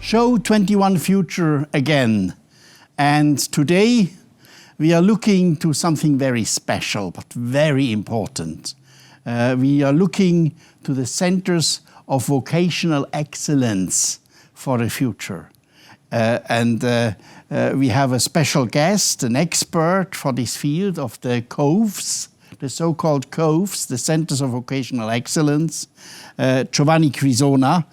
Show21future again. And today we are looking to something very special but very important. We are looking to the centers of vocational excellence for the future. We have a special guest, an expert for this field of the COVs, the so-called COVs, the Centers of Vocational Excellence, Giovanni Crisona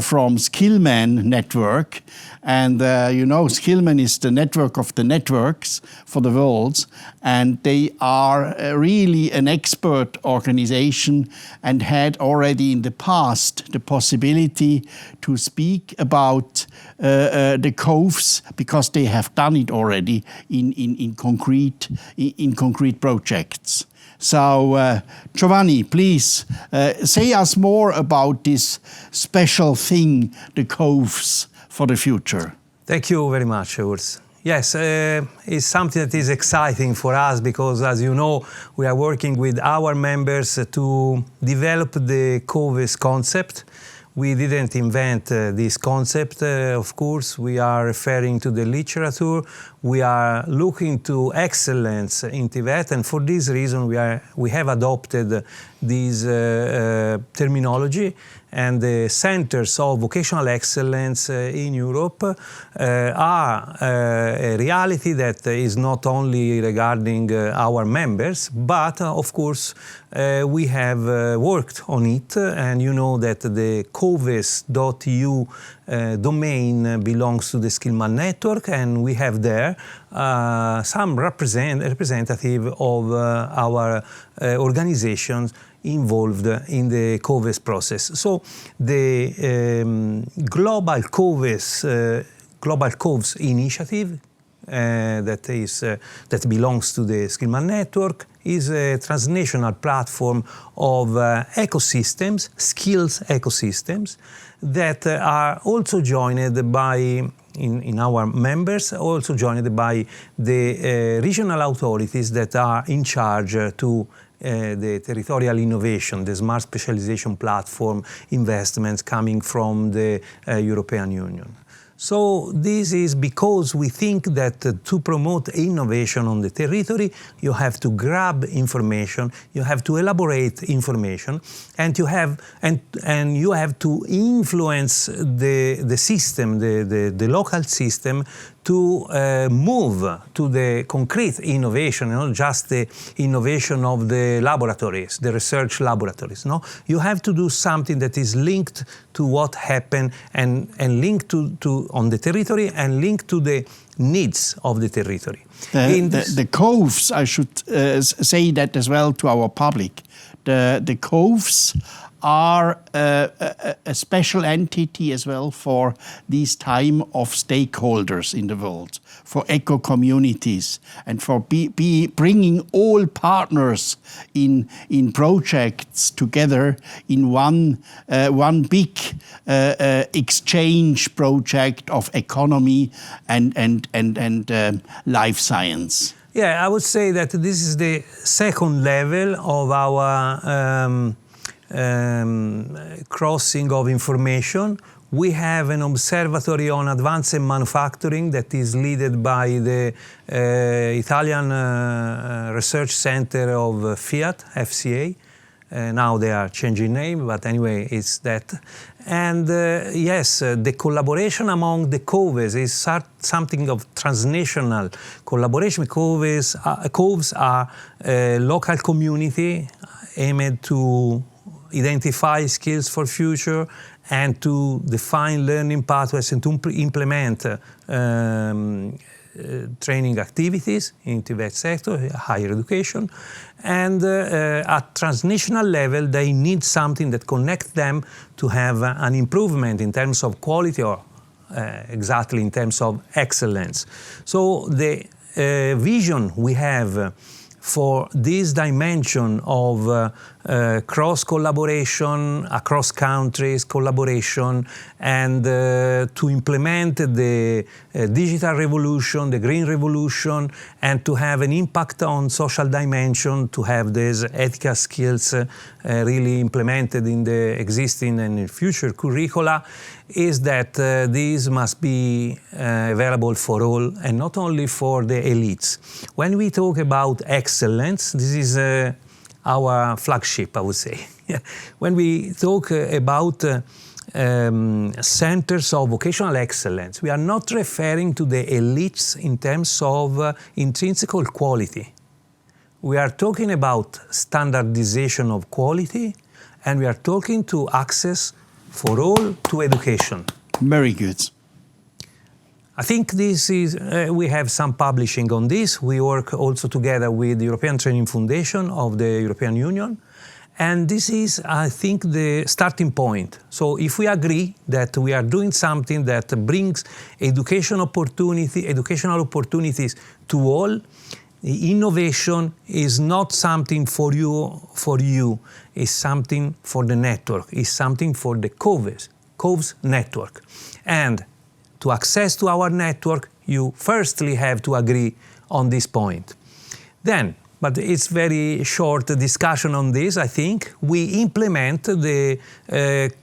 from Skillman network. And you know, Skillman is the network of the networks for the world, and they are really an expert organization and had already in the past the possibility to speak about the COVs because they have done it already in concrete projects. So, Giovanni, please say us more about this special thing, the COVs for the future. Thank you very much, Urs. Yes, it's something that is exciting for us because, as you know, we are working with our members to develop the COVs concept. We didn't invent this concept, of course. We are referring to the literature. We are looking to excellence in TVET, and for this reason we have adopted this terminology. And the centers of vocational excellence in Europe are a reality that is not only regarding our members, but of course we have worked on it, and you know that the Show21future domain belongs to the Skillman network, and we have there some representative of our organizations involved in the COVs process. So the Global COVs initiative that belongs to the Skillman network is a transnational platform of ecosystems, skills ecosystems, that are also joined by in our members, also joined by the regional authorities that are in charge to the territorial innovation, the smart specialization platform investments coming from the European Union. So this is because we think that to promote innovation on the territory, you have to grab information, you have to elaborate information, and you have to influence the system, the local system, to move to the concrete innovation, not just the innovation of the laboratories, the research laboratories. No, you have to do something that is linked to what happened and linked to on the territory and linked to the needs of the territory. The COVs, I should say that as well to our public. The COVs are a special entity as well for this time of stakeholders in the world, for eco-communities, and for bringing all partners in projects together in one big exchange project of economy and life science. Yeah, I would say that this is the second level of our crossing of information. We have an observatory on advanced manufacturing that is led by the Italian Research Center of Fiat, FCA. Now they are changing name, but anyway, it's that. And yes, the collaboration among the COVs is something of transnational collaboration. COVs are a local community aimed to identify skills for future and to define learning pathways and to implement training activities in TVET sector, higher education. And at transnational level, they need something that connects them to have an improvement in terms of quality or exactly in terms of excellence. So the vision we have for this dimension of cross collaboration, across countries collaboration, and to implement the digital revolution, the green revolution, and to have an impact on social dimension, to have these ethical skills really implemented in the existing and future curricula, is that these must be available for all and not only for the elites. When we talk about excellence, this is our flagship, I would say. When we talk about centers of vocational excellence, we are not referring to the elites in terms of intrinsic quality. We are talking about standardization of quality, and we are talking to access for all to education. Very good. I think this is, we have some publishing on this. We work also together with the European Training Foundation of the European Union. And this is, I think, the starting point. So if we agree that we are doing something that brings educational opportunities to all, the innovation is not something for you, it's something for the network, it's something for the COVES network. And to access to our network, you firstly have to agree on this point. Then, but it's very short discussion on this, I think. We implement the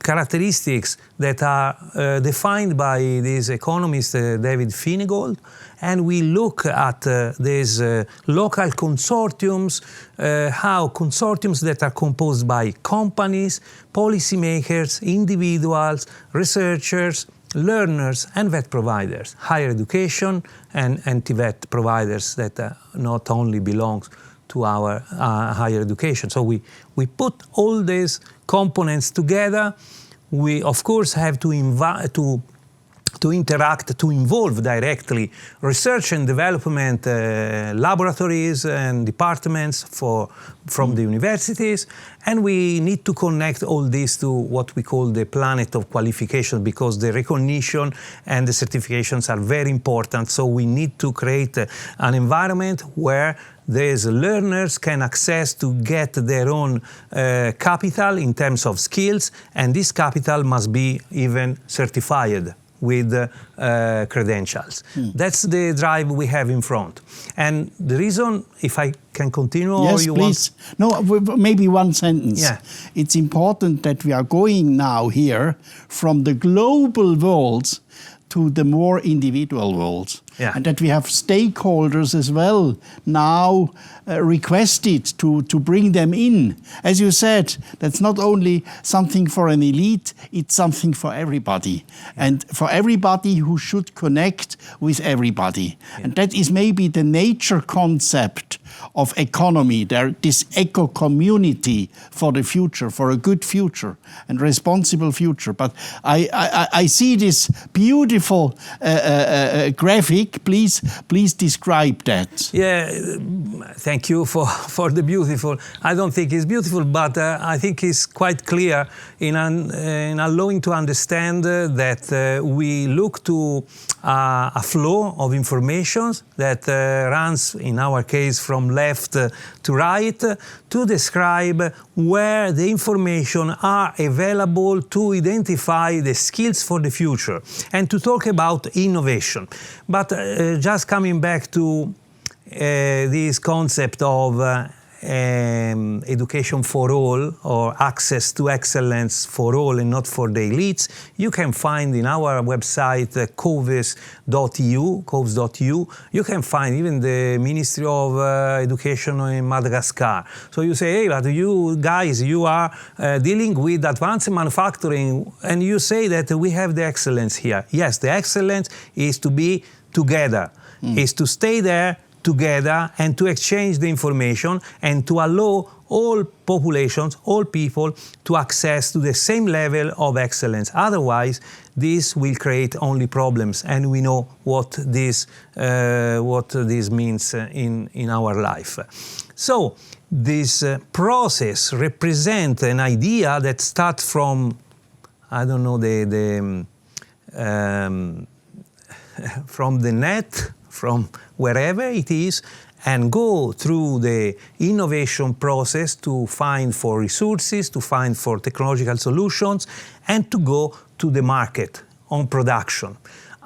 characteristics that are defined by this economist, David Finigold, and we look at these local consortiums, how consortiums that are composed by companies, policymakers, individuals, researchers, learners and VET providers, higher education and TVET providers that not only belongs to our higher education. So we put all these components together. We of course have to interact, to involve directly research and development laboratories and departments from the universities, and we need to connect all this to what we call the planet of qualification, because the recognition and the certifications are very important. So we need to create an environment where these learners can access to get their own capital in terms of skills, and this capital must be even certified with credentials. That's the drive we have in front. And the reason, if I can continue, yes, or you please. No, maybe one sentence. Yeah. It's important that we are going now here from the global world to the more individual world. Yeah. And that we have stakeholders as well now requested to bring them in. As you said, that's not only something for an elite, it's something for everybody. Yeah. And for everybody who should connect with everybody. Yeah. And that is maybe the nature concept of economy, this eco-community for the future, for a good future and responsible future. But I see this beautiful graphic. Please describe that. Yeah, thank you for the beautiful. I don't think it's beautiful, but I think it's quite clear in allowing to understand that we look to a flow of information that runs, in our case, from left to right, to describe where the information are available to identify the skills for the future and to talk about innovation. But just coming back to this concept of education for all, or access to excellence for all and not for the elites, you can find in our website coves.eu, you can find even the Ministry of Education in Madagascar. So you say, hey, but you guys, you are dealing with advanced manufacturing, and you say that we have the excellence here. Yes, the excellence is to be together, is to stay there together and to exchange the information and to allow all populations, all people to access to the same level of excellence. Otherwise, this will create only problems, and we know what this means in our life. So this process represents an idea that starts from, I don't know, from the net, from wherever it is, and go through the innovation process to find for resources, to find for technological solutions, and to go to the market on production.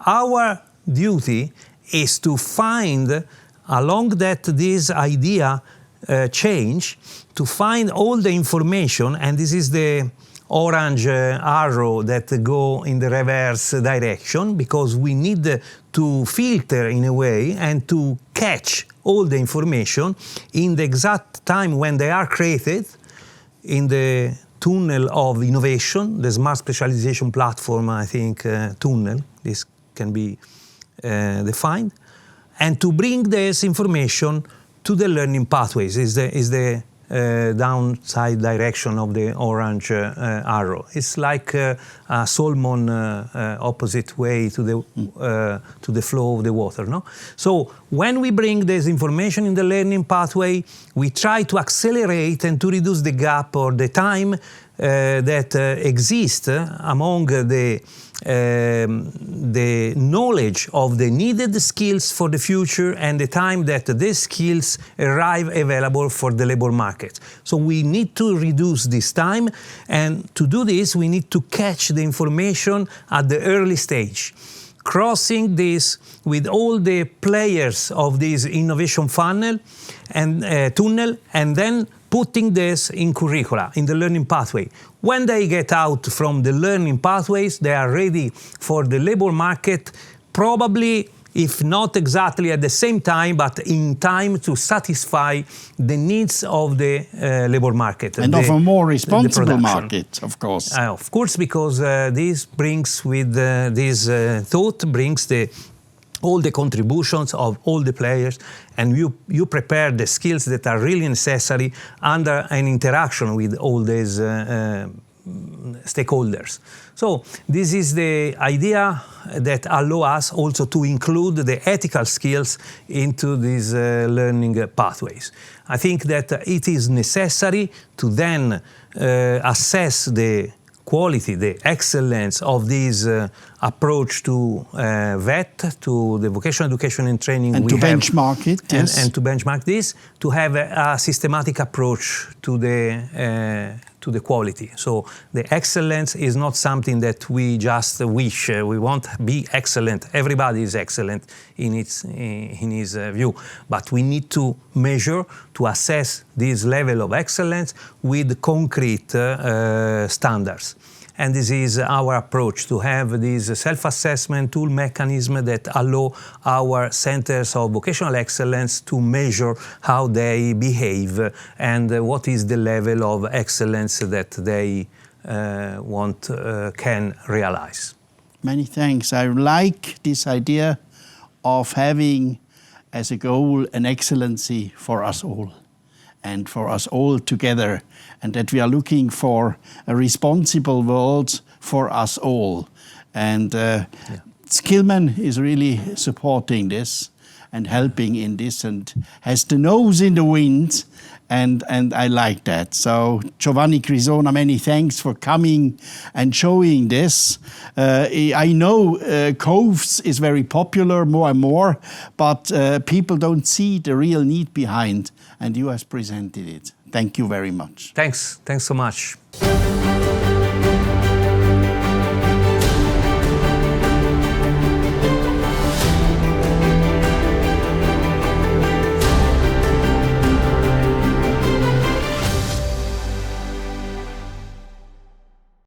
Our duty is to find, along that this idea change, to find all the information, and this is the orange arrow that go in the reverse direction, because we need to filter in a way and to catch all the information in the exact time when they are created in the tunnel of innovation, the smart specialization platform, I think, tunnel, this can be defined, and to bring this information to the learning pathways is the downside direction of the orange arrow. It's like a salmon opposite way to the flow of the water. No? So when we bring this information in the learning pathway, we try to accelerate and to reduce the gap or the time that exists among the knowledge of the needed skills for the future and the time that these skills arrive available for the labor market. So we need to reduce this time, and to do this we need to catch the information at the early stage, crossing this with all the players of this innovation funnel and tunnel, and then putting this in curricula, in the learning pathway. When they get out from the learning pathways, they are ready for the labor market, probably, if not exactly at the same time, but in time to satisfy the needs of the labor market. And of a more responsible market, of course. Of course, because this brings with this thought, brings all the contributions of all the players, and you prepare the skills that are really necessary under an interaction with all these stakeholders. So this is the idea that allows us also to include the ethical skills into these learning pathways. I think that it is necessary to then assess the quality, the excellence of this approach to VET, to the vocational education and training, and to benchmark it, yes. And to benchmark this, to have a systematic approach to the quality. So the excellence is not something that we just wish. We want to be excellent. Everybody is excellent in his view, but we need to measure, to assess this level of excellence with concrete standards. And this is our approach, to have this self-assessment tool mechanism that allow our centers of vocational excellence to measure how they behave and what is the level of excellence that they can realize. Many thanks. I like this idea of having as a goal an excellency for us all, and for us all together, and that we are looking for a responsible world for us all. And Skillman is really supporting this and helping in this, and has the nose in the wind, and I like that. So Giovanni Crisona, many thanks for coming and showing this. I know COVES is very popular more and more, but people don't see the real need behind, and you have presented it. Thank you very much. Thanks so much.